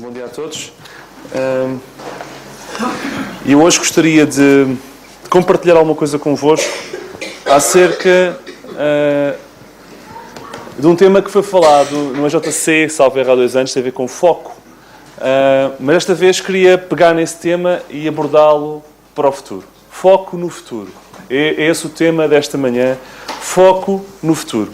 Bom dia a todos. Eu hoje gostaria de compartilhar alguma coisa convosco acerca de um tema que foi falado no AJC, salvo erro, há 2 anos, tem a ver com foco. Mas desta vez queria pegar nesse tema e abordá-lo para o futuro. Foco no futuro. É esse o tema desta manhã. Foco no futuro.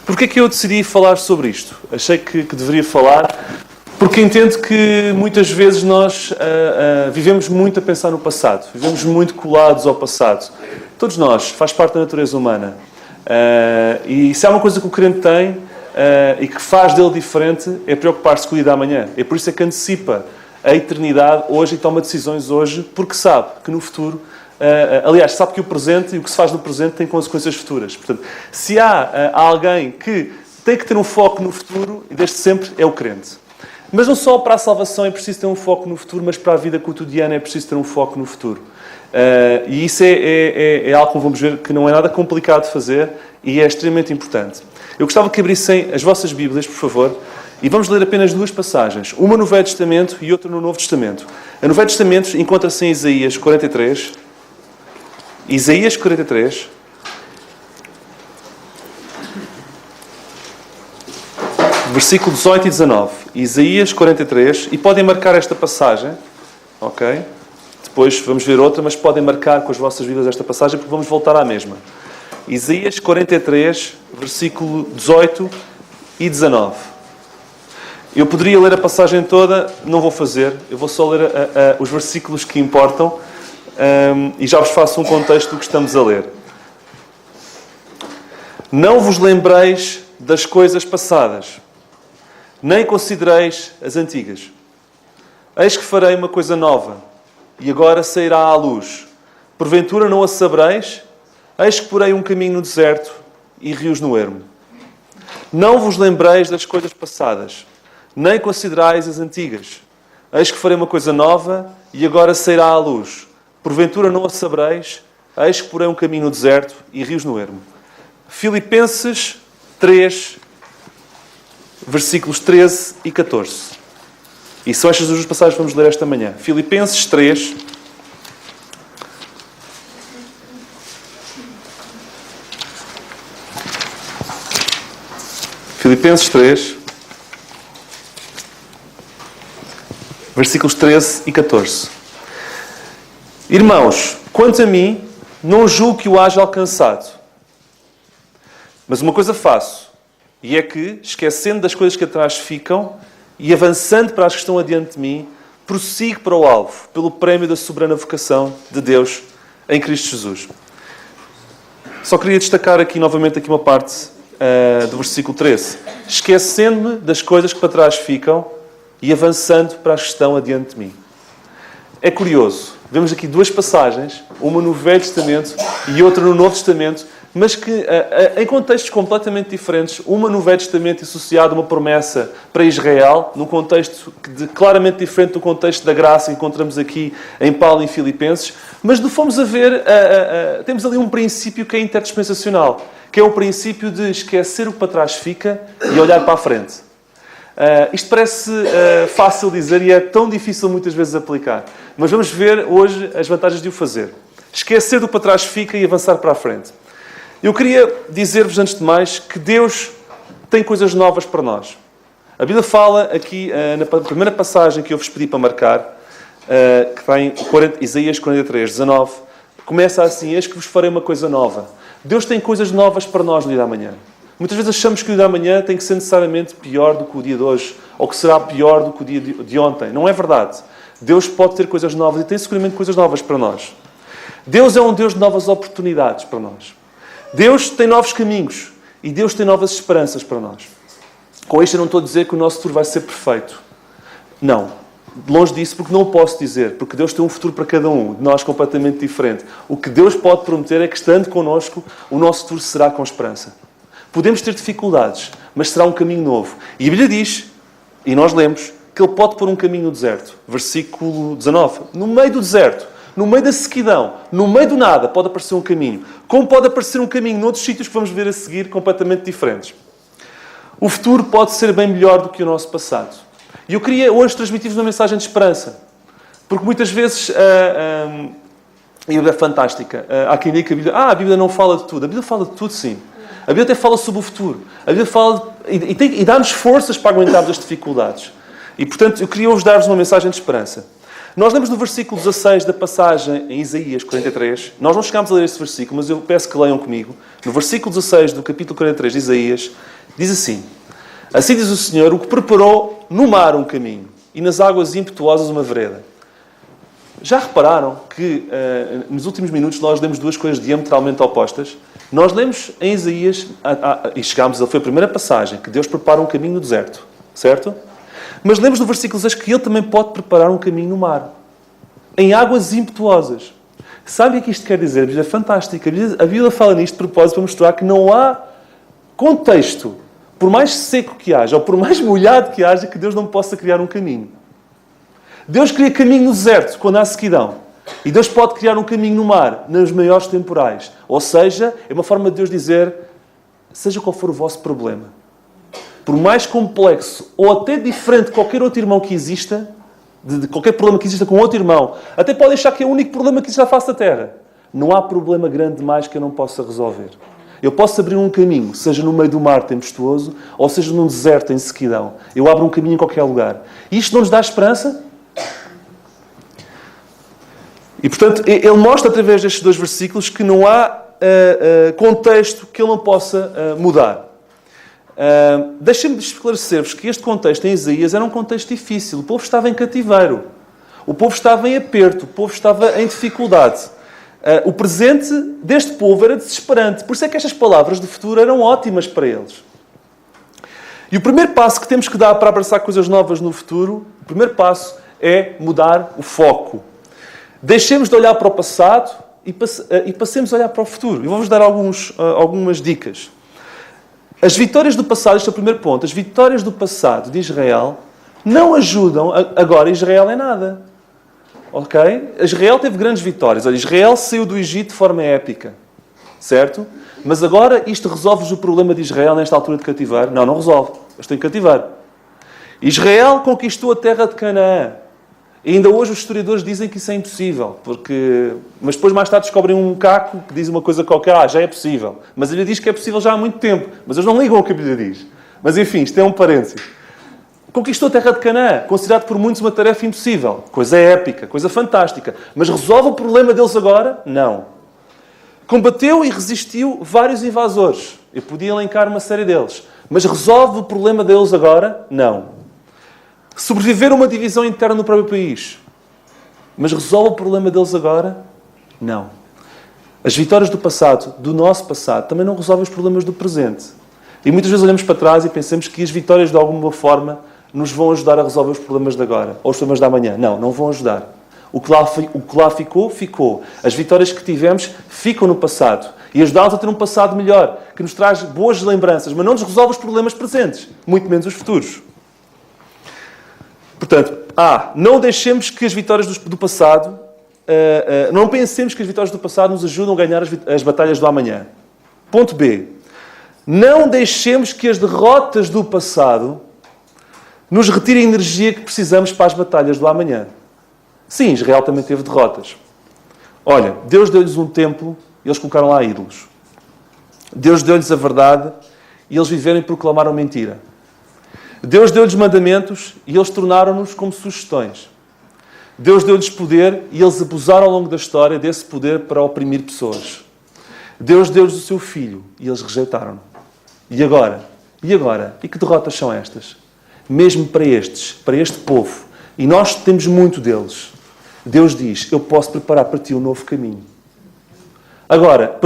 Porquê é que eu decidi falar sobre isto? Achei que deveria falar porque entendo que muitas vezes nós vivemos muito a pensar no passado. Vivemos muito colados ao passado. Todos nós, faz parte da natureza humana. E se há uma coisa que o crente tem e que faz dele diferente, é preocupar-se com o dia da manhã. É por isso é que antecipa a eternidade hoje e toma decisões hoje, porque sabe que no futuro... aliás, sabe que o presente e o que se faz no presente tem consequências futuras. Portanto, se há alguém que tem que ter um foco no futuro, e desde sempre é o crente. Mas não só para a salvação é preciso ter um foco no futuro, mas para a vida cotidiana é preciso ter um foco no futuro. E isso é algo que vamos ver que não é nada complicado de fazer e é extremamente importante. Eu gostava que abrissem as vossas Bíblias, por favor, e vamos ler apenas 2 passagens. Uma no Velho Testamento e outra no Novo Testamento. No Velho Testamento encontra-se em Isaías 43... Isaías 43, versículo 18 e 19. Isaías 43, e podem marcar esta passagem, ok? Depois vamos ver outra, mas podem marcar com as vossas vidas esta passagem, porque vamos voltar à mesma. Isaías 43, versículo 18 e 19. Eu poderia ler a passagem toda, não vou fazer, eu vou só ler os versículos que importam. E já vos faço um contexto do que estamos a ler. Não vos lembreis das coisas passadas, nem considereis as antigas. Eis que farei uma coisa nova, e agora sairá à luz. Porventura não a sabereis? Eis que porei um caminho no deserto e rios no ermo. Não vos lembreis das coisas passadas, nem considerais as antigas. Eis que farei uma coisa nova, e agora sairá à luz. Porventura não a sabereis, eis que porei um caminho no deserto e rios no ermo. Filipenses 3, versículos 13 e 14. E são estas 2 passagens que vamos ler esta manhã. Filipenses 3. Filipenses 3, versículos 13 e 14. Irmãos, quanto a mim, não julgo que o haja alcançado. Mas uma coisa faço, e é que, esquecendo das coisas que atrás ficam e avançando para as que estão adiante de mim, prossigo para o alvo, pelo prémio da soberana vocação de Deus em Cristo Jesus. Só queria destacar aqui novamente uma parte do versículo 13. Esquecendo-me das coisas que para trás ficam e avançando para as que estão adiante de mim. É curioso. Vemos aqui 2 passagens, uma no Velho Testamento e outra no Novo Testamento, mas que em contextos completamente diferentes. Uma no Velho Testamento associada a uma promessa para Israel, num contexto claramente diferente do contexto da graça que encontramos aqui em Paulo e em Filipenses. Mas de fomos a ver, temos ali um princípio que é interdispensacional, que é o princípio de esquecer o que para trás fica e olhar para a frente. Isto parece fácil dizer e é tão difícil muitas vezes aplicar. Mas vamos ver hoje as vantagens de o fazer. Esquecer do que para trás fica e avançar para a frente. Eu queria dizer-vos, antes de mais, que Deus tem coisas novas para nós. A Bíblia fala aqui, na primeira passagem que eu vos pedi para marcar, que está em Isaías 43, 19, começa assim: eis que vos farei uma coisa nova. Deus tem coisas novas para nós no dia da manhã. Muitas vezes achamos que o dia da manhã tem que ser necessariamente pior do que o dia de hoje, ou que será pior do que o dia de ontem. Não é verdade. Deus pode ter coisas novas e tem seguramente coisas novas para nós. Deus é um Deus de novas oportunidades para nós. Deus tem novos caminhos e Deus tem novas esperanças para nós. Com isto eu não estou a dizer que o nosso futuro vai ser perfeito. Não. Longe disso, porque não o posso dizer. Porque Deus tem um futuro para cada um, de nós completamente diferente. O que Deus pode prometer é que, estando connosco, o nosso futuro será com esperança. Podemos ter dificuldades, mas será um caminho novo. E a Bíblia diz, e nós lemos, que Ele pode pôr um caminho no deserto. Versículo 19. No meio do deserto, no meio da sequidão, no meio do nada, pode aparecer um caminho. Como pode aparecer um caminho noutros sítios que vamos ver a seguir, completamente diferentes. O futuro pode ser bem melhor do que o nosso passado. E eu queria hoje transmitir-vos uma mensagem de esperança. Porque muitas vezes a Bíblia é fantástica. Há quem diga que a Bíblia não fala de tudo. A Bíblia fala de tudo, sim. A Bíblia até fala sobre o futuro. A Bíblia fala e dá-nos forças para aguentarmos as dificuldades. E, portanto, eu queria hoje dar-vos uma mensagem de esperança. Nós lemos no versículo 16 da passagem em Isaías 43. Nós não chegámos a ler esse versículo, mas eu peço que leiam comigo. No versículo 16 do capítulo 43 de Isaías, diz assim: Assim diz o Senhor, o que preparou no mar um caminho e nas águas impetuosas uma vereda. Já repararam que nos últimos minutos nós lemos duas coisas diametralmente opostas? Nós lemos em Isaías, e chegámos, foi a primeira passagem, que Deus prepara um caminho no deserto. Certo? Mas lemos no versículo 6 que Ele também pode preparar um caminho no mar. Em águas impetuosas. Sabe o que isto quer dizer? A Bíblia é fantástica. A Bíblia fala nisto de propósito para mostrar que não há contexto, por mais seco que haja, ou por mais molhado que haja, que Deus não possa criar um caminho. Deus cria caminho no deserto, quando há sequidão. E Deus pode criar um caminho no mar, nos maiores temporais. Ou seja, é uma forma de Deus dizer, seja qual for o vosso problema, por mais complexo ou até diferente de qualquer outro irmão que exista, de qualquer problema que exista com outro irmão, até pode achar que é o único problema que existe à face da terra. Não há problema grande demais que eu não possa resolver. Eu posso abrir um caminho, seja no meio do mar tempestuoso, ou seja num deserto em sequidão. Eu abro um caminho em qualquer lugar. E isto não nos dá esperança? E, portanto, ele mostra através destes dois versículos que não há contexto que ele não possa mudar. Deixem-me esclarecer-vos que este contexto em Isaías era um contexto difícil. O povo estava em cativeiro. O povo estava em aperto. O povo estava em dificuldade. O presente deste povo era desesperante. Por isso é que estas palavras do futuro eram ótimas para eles. E o primeiro passo que temos que dar para abraçar coisas novas no futuro, o primeiro passo é mudar o foco. Deixemos de olhar para o passado e passemos a olhar para o futuro. E vou-vos dar algumas dicas. As vitórias do passado, este é o primeiro ponto, as vitórias do passado de Israel não ajudam agora Israel em nada. Ok? Israel teve grandes vitórias. Olha, Israel saiu do Egito de forma épica. Certo? Mas agora isto resolve-vos o problema de Israel nesta altura de cativeiro? Não, não resolve. Eles estão em cativeiro. Israel conquistou a terra de Canaã. E ainda hoje os historiadores dizem que isso é impossível. Mas depois mais tarde descobrem um caco que diz uma coisa qualquer. Já é possível. Mas a Bíblia diz que é possível já há muito tempo. Mas eles não ligam ao que a Bíblia diz. Mas enfim, isto é um parênteses. Conquistou a terra de Canaã, considerado por muitos uma tarefa impossível. Coisa épica, coisa fantástica. Mas resolve o problema deles agora? Não. Combateu e resistiu vários invasores. Eu podia elencar uma série deles. Mas resolve o problema deles agora? Não. Sobreviver a uma divisão interna no próprio país. Mas resolve o problema deles agora? Não. As vitórias do passado, do nosso passado, também não resolvem os problemas do presente. E muitas vezes olhamos para trás e pensamos que as vitórias, de alguma forma, nos vão ajudar a resolver os problemas de agora. Ou os problemas da amanhã. Não, não vão ajudar. O que lá ficou, ficou. As vitórias que tivemos ficam no passado. E ajudá-los a ter um passado melhor, que nos traz boas lembranças, mas não nos resolve os problemas presentes, muito menos os futuros. Portanto, não deixemos que as vitórias do passado, não pensemos que as vitórias do passado nos ajudam a ganhar as batalhas do amanhã. Ponto B. Não deixemos que as derrotas do passado nos retirem a energia que precisamos para as batalhas do amanhã. Sim, Israel também teve derrotas. Olha, Deus deu-lhes um templo e eles colocaram lá ídolos. Deus deu-lhes a verdade e eles viveram e proclamaram mentira. Deus deu-lhes mandamentos e eles tornaram-nos como sugestões. Deus deu-lhes poder e eles abusaram ao longo da história desse poder para oprimir pessoas. Deus deu-lhes o seu filho e eles rejeitaram-no. E agora? E que derrotas são estas? Mesmo para este povo. E nós temos muito deles. Deus diz, eu posso preparar para ti um novo caminho. Agora,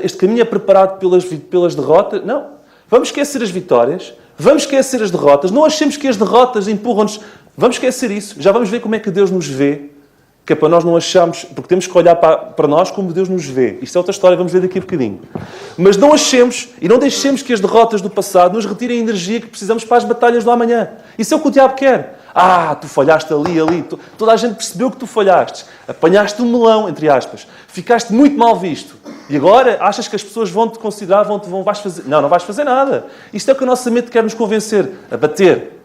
este caminho é preparado pelas derrotas? Não. Vamos esquecer as vitórias. Vamos esquecer as derrotas. Não achemos que as derrotas empurram-nos. Vamos esquecer isso. Já vamos ver como é que Deus nos vê. Que é para nós não acharmos... Porque temos que olhar para nós como Deus nos vê. Isto é outra história, vamos ver daqui a bocadinho. Mas não achemos e não deixemos que as derrotas do passado nos retirem a energia que precisamos para as batalhas do amanhã. Isso é o que o diabo quer. Tu falhaste ali. Toda a gente percebeu que tu falhaste. Apanhaste um melão, entre aspas. Ficaste muito mal visto. E agora achas que as pessoas vão te considerar, vais fazer... Não vais fazer nada. Isto é o que a nossa mente quer nos convencer. A bater.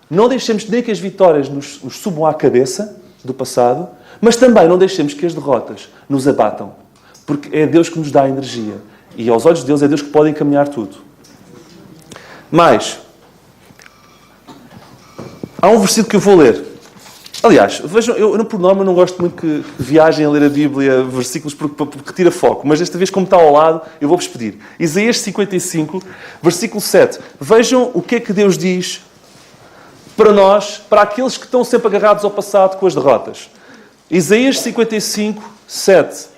Não deixemos nem que as vitórias nos subam à cabeça do passado, mas também não deixemos que as derrotas nos abatam. Porque é Deus que nos dá a energia. E aos olhos de Deus é Deus que pode encaminhar tudo. Mas, há um versículo que eu vou ler. Aliás, vejam, eu por norma não gosto muito que viajem a ler a Bíblia, versículos, porque tira foco. Mas desta vez, como está ao lado, eu vou-vos pedir. Isaías 55, versículo 7. Vejam o que é que Deus diz para nós, para aqueles que estão sempre agarrados ao passado com as derrotas. Isaías 55, 7.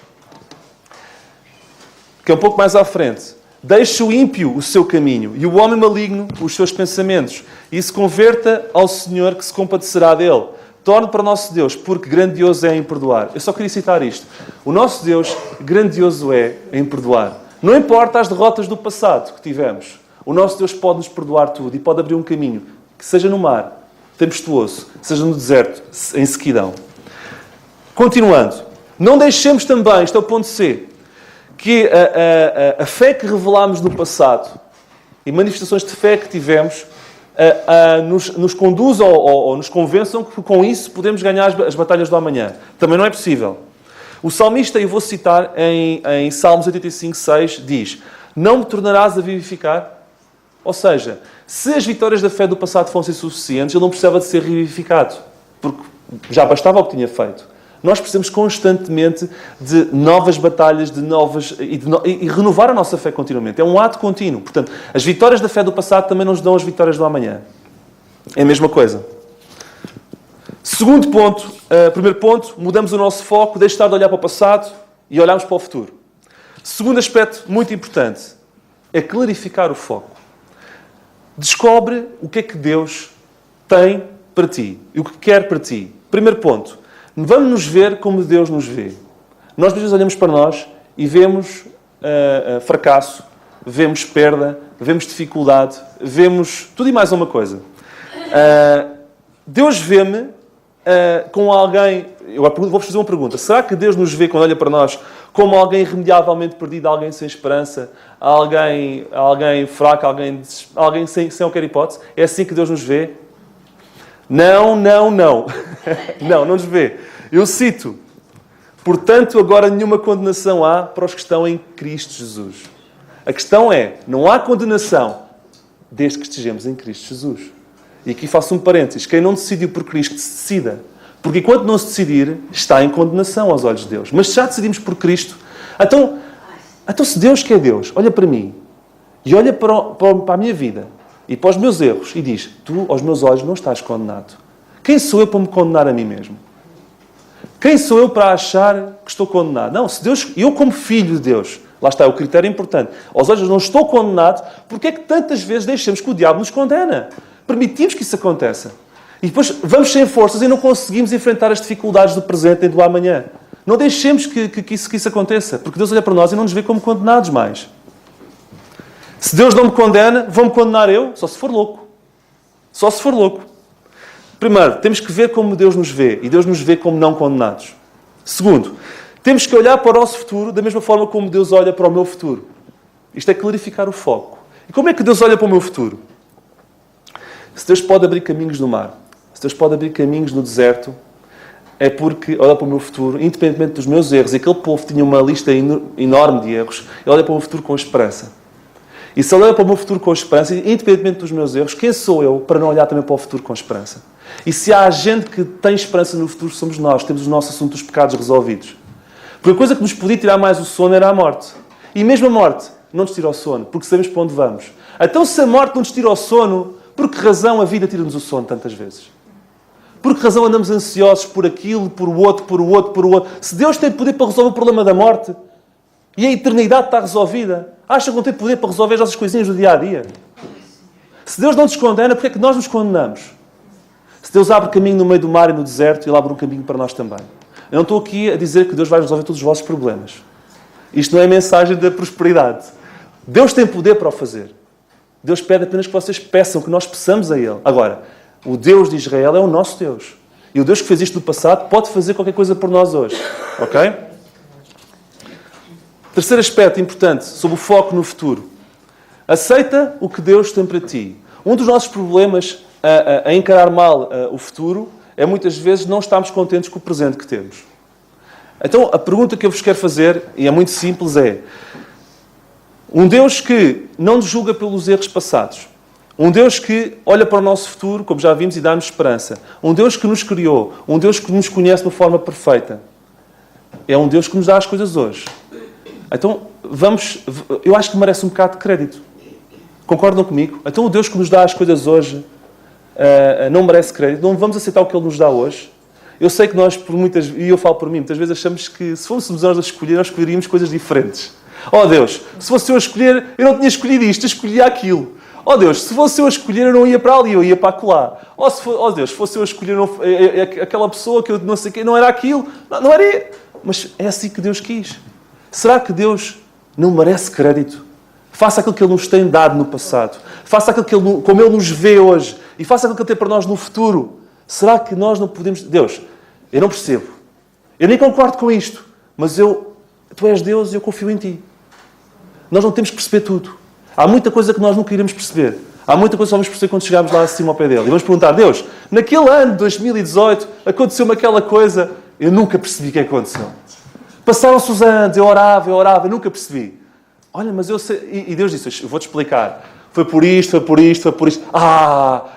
Que é um pouco mais à frente. Deixe o ímpio o seu caminho e o homem maligno os seus pensamentos e se converta ao Senhor que se compadecerá dele. Torne para o nosso Deus, porque grandioso é em perdoar. Eu só queria citar isto. O nosso Deus, grandioso é em perdoar. Não importa as derrotas do passado que tivemos. O nosso Deus pode nos perdoar tudo e pode abrir um caminho, que seja no mar, tempestuoso, seja no deserto, em sequidão. Continuando. Não deixemos também, isto é o ponto C, que a fé que revelámos no passado e manifestações de fé que tivemos nos conduzam ou nos convençam que com isso podemos ganhar as batalhas do amanhã. Também não é possível. O salmista, eu vou citar em Salmos 85, 6, diz: não me tornarás a vivificar? Ou seja, se as vitórias da fé do passado fossem suficientes, ele não precisava de ser revivificado, porque já bastava o que tinha feito. Nós precisamos constantemente de novas batalhas, e renovar a nossa fé continuamente. É um ato contínuo. Portanto, as vitórias da fé do passado também nos dão as vitórias do amanhã. É a mesma coisa. Segundo ponto, primeiro ponto, mudamos o nosso foco, deixe de estar de olhar para o passado e olharmos para o futuro. Segundo aspecto muito importante é clarificar o foco. Descobre o que é que Deus tem para ti e o que quer para ti. Primeiro ponto. Vamos nos ver como Deus nos vê. Nós, às vezes, olhamos para nós e vemos fracasso, vemos perda, vemos dificuldade, vemos tudo e mais uma coisa. Deus vê-me com alguém... Eu vou-vos fazer uma pergunta. Será que Deus nos vê, quando olha para nós, como alguém irremediavelmente perdido, alguém sem esperança, alguém fraco, alguém sem qualquer hipótese? É assim que Deus nos vê? Não. Não nos vê. Eu cito: portanto, agora nenhuma condenação há para os que estão em Cristo Jesus. A questão é, não há condenação desde que estejamos em Cristo Jesus. E aqui faço um parênteses. Quem não decidiu por Cristo, se decida. Porque enquanto não se decidir, está em condenação aos olhos de Deus. Mas se já decidimos por Cristo, então se Deus que é Deus, olha para mim e olha para a minha vida e para os meus erros e diz: tu, aos meus olhos, não estás condenado. Quem sou eu para me condenar a mim mesmo? Quem sou eu para achar que estou condenado? Não, se Deus, eu como filho de Deus, lá está, é o critério importante. Aos olhos não estou condenado, porque é que tantas vezes deixamos que o diabo nos condena? Permitimos que isso aconteça. E depois vamos sem forças e não conseguimos enfrentar as dificuldades do presente e do amanhã. Não deixemos que isso aconteça, porque Deus olha para nós e não nos vê como condenados mais. Se Deus não me condena, vou-me condenar eu? Só se for louco. Só se for louco. Primeiro, temos que ver como Deus nos vê. E Deus nos vê como não condenados. Segundo, temos que olhar para o nosso futuro da mesma forma como Deus olha para o meu futuro. Isto é clarificar o foco. E como é que Deus olha para o meu futuro? Se Deus pode abrir caminhos no mar, se Deus pode abrir caminhos no deserto, é porque olha para o meu futuro, independentemente dos meus erros. E aquele povo tinha uma lista enorme de erros. Ele olha para o meu futuro com esperança. E se ele olha para o meu futuro com esperança, independentemente dos meus erros, quem sou eu para não olhar também para o futuro com esperança? E se há gente que tem esperança no futuro, somos nós. Temos o nosso assunto dos pecados resolvidos. Porque a coisa que nos podia tirar mais o sono era a morte. E mesmo a morte não nos tira o sono, porque sabemos para onde vamos. Então, se a morte não nos tira o sono, por que razão a vida tira-nos o sono tantas vezes? Por que razão andamos ansiosos por aquilo, por o outro? Se Deus tem poder para resolver o problema da morte e a eternidade está resolvida, acha que não tem poder para resolver as nossas coisinhas do dia-a-dia? Se Deus não nos condena, porque é que nós nos condenamos? Se Deus abre caminho no meio do mar e no deserto, Ele abre um caminho para nós também. Eu não estou aqui a dizer que Deus vai resolver todos os vossos problemas. Isto não é a mensagem da prosperidade. Deus tem poder para o fazer. Deus pede apenas que vocês peçam, que nós peçamos a Ele. Agora, o Deus de Israel é o nosso Deus. E o Deus que fez isto no passado pode fazer qualquer coisa por nós hoje. Ok? Terceiro aspecto importante sobre o foco no futuro. Aceita o que Deus tem para ti. Um dos nossos problemas a encarar mal o futuro é muitas vezes não estarmos contentes com o presente que temos. Então, a pergunta que eu vos quero fazer, e é muito simples, é: um Deus que não nos julga pelos erros passados, um Deus que olha para o nosso futuro, como já vimos, e dá-nos esperança, um Deus que nos criou, um Deus que nos conhece de uma forma perfeita, é um Deus que nos dá as coisas hoje. Então, eu acho que merece um bocado de crédito. Concordam comigo? Então, o Deus que nos dá as coisas hoje não merece crédito. Não vamos aceitar o que Ele nos dá hoje. Eu sei que nós, e eu falo por mim, muitas vezes achamos que se fôssemos nós a escolher, nós escolheríamos coisas diferentes. Oh Deus, se fosse eu a escolher, eu não tinha escolhido isto, eu escolhia aquilo. Oh Deus, se fosse eu a escolher, eu não ia para ali, eu ia para acolá. Oh Deus, se fosse eu a escolher aquela pessoa que eu não sei quem, não era aquilo, não era. Mas é assim que Deus quis. Será que Deus não merece crédito? Faça aquilo que Ele nos tem dado no passado. Faça aquilo como Ele nos vê hoje. E faça aquilo que Ele tem para nós no futuro. Será que nós não podemos... Deus, eu não percebo. Eu nem concordo com isto. Mas Tu és Deus e eu confio em Ti. Nós não temos que perceber tudo. Há muita coisa que nós nunca iremos perceber. Há muita coisa que só vamos perceber quando chegarmos lá acima ao pé dele. E vamos perguntar: Deus, naquele ano de 2018, aconteceu-me aquela coisa, eu nunca percebi o que aconteceu. Passaram-se os anos, eu orava, eu nunca percebi. Olha, mas eu sei... E Deus disse: eu vou-te explicar. Foi por isto.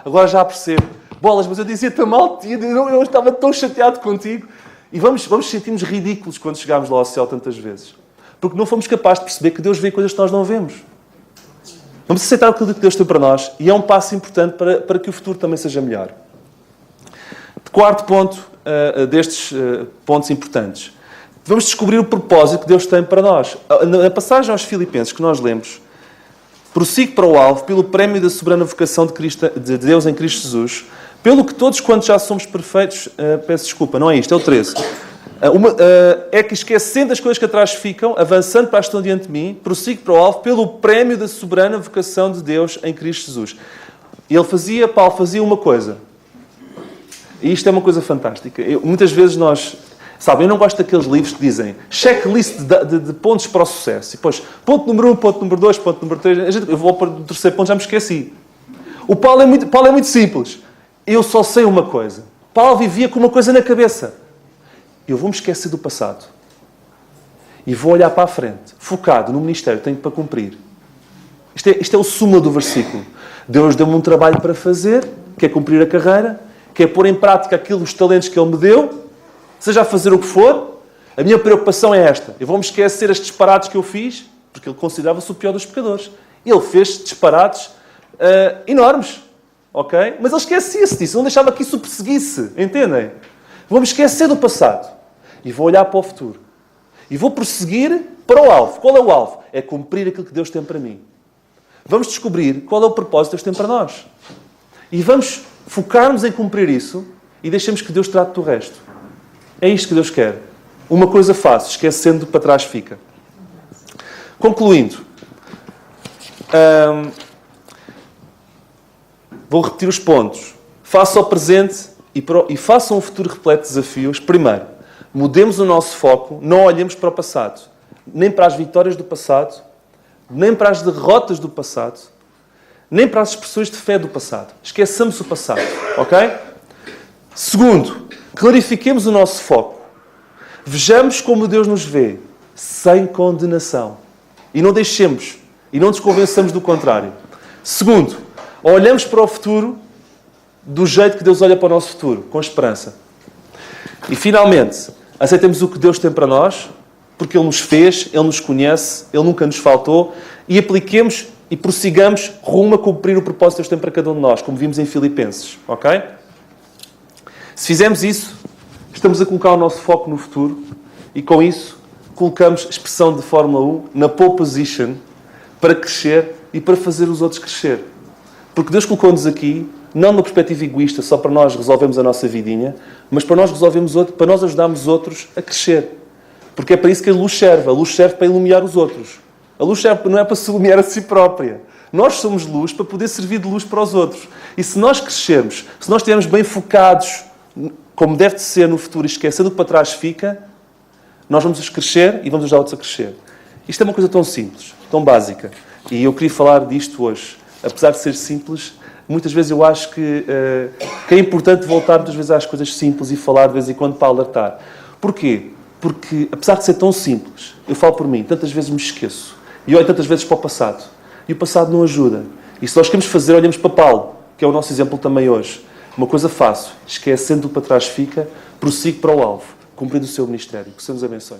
Agora já percebo. Bolas, mas eu dizia-te mal de ti, eu estava tão chateado contigo. E vamos sentir-nos ridículos quando chegarmos lá ao céu tantas vezes. Porque não fomos capazes de perceber que Deus vê coisas que nós não vemos. Vamos aceitar aquilo que Deus tem para nós. E é um passo importante para que o futuro também seja melhor. Quarto ponto destes pontos importantes. Vamos descobrir o propósito que Deus tem para nós. Na passagem aos Filipenses que nós lemos: prossigo para o alvo, pelo prémio da soberana vocação de Deus em Cristo Jesus, pelo que todos quantos já somos perfeitos... peço desculpa, não é isto, é o 13. É que esquecendo as coisas que atrás ficam, avançando para as que estão diante de mim, prossigo para o alvo, pelo prémio da soberana vocação de Deus em Cristo Jesus. Paulo fazia uma coisa. E isto é uma coisa fantástica. Muitas vezes eu não gosto daqueles livros que dizem checklist de pontos para o sucesso. E depois, ponto número 1, ponto número 2, ponto número 3... Eu vou para o terceiro ponto, já me esqueci. O Paulo é muito simples. Eu só sei uma coisa. Paulo vivia com uma coisa na cabeça. Eu vou-me esquecer do passado. E vou olhar para a frente, focado no ministério que tenho para cumprir. Isto é o suma do versículo. Deus deu-me um trabalho para fazer, que é cumprir a carreira, que é pôr em prática os talentos que Ele me deu, seja a fazer o que for. A minha preocupação é esta: eu vou-me esquecer estes disparates que eu fiz, porque Ele considerava-se o pior dos pecadores. Ele fez disparates enormes, ok? Mas Ele esquecia-se disso, não deixava que isso o perseguisse, entendem? Vou-me esquecer do passado e vou olhar para o futuro. E vou prosseguir para o alvo. Qual é o alvo? É cumprir aquilo que Deus tem para mim. Vamos descobrir qual é o propósito que Deus tem para nós. E vamos focar-nos em cumprir isso e deixemos que Deus trate do resto. É isto que Deus quer. Uma coisa fácil, esquecendo para trás fica. Concluindo. Vou repetir os pontos. Faça o presente e faça um futuro repleto de desafios. Primeiro, mudemos o nosso foco. Não olhemos para o passado. Nem para as vitórias do passado. Nem para as derrotas do passado. Nem para as expressões de fé do passado. Esqueçamos o passado. Ok? Segundo, clarifiquemos o nosso foco. Vejamos como Deus nos vê, sem condenação. E não deixemos, e não nos convençamos do contrário. Segundo, olhamos para o futuro do jeito que Deus olha para o nosso futuro, com esperança. E finalmente, aceitemos o que Deus tem para nós, porque Ele nos fez, Ele nos conhece, Ele nunca nos faltou, e apliquemos e prossigamos rumo a cumprir o propósito que Deus tem para cada um de nós, como vimos em Filipenses. Ok? Se fizermos isso, estamos a colocar o nosso foco no futuro e, com isso, colocamos expressão de Fórmula 1 na pole position para crescer e para fazer os outros crescer. Porque Deus colocou-nos aqui, não numa perspectiva egoísta, só para nós resolvermos a nossa vidinha, mas para nós para nós ajudarmos outros a crescer. Porque é para isso que a luz serve. A luz serve para iluminar os outros. A luz serve não é para se iluminar a si própria. Nós somos luz para poder servir de luz para os outros. E se nós crescermos, se nós estivermos bem focados, como deve de ser no futuro, e esquecendo o que para trás fica, nós vamos crescer e vamos ajudar outros a crescer. Isto é uma coisa tão simples, tão básica. E eu queria falar disto hoje. Apesar de ser simples, muitas vezes eu acho que é importante voltar muitas vezes às coisas simples e falar de vez em quando para alertar. Porquê? Porque, apesar de ser tão simples, eu falo por mim, tantas vezes me esqueço. E olho tantas vezes para o passado. E o passado não ajuda. E se nós queremos fazer, olhamos para Paulo, que é o nosso exemplo também hoje. Uma coisa fácil, esquecendo o que para trás fica, prossigo para o alvo, cumprindo o seu ministério. Que o Senhor nos abençoe.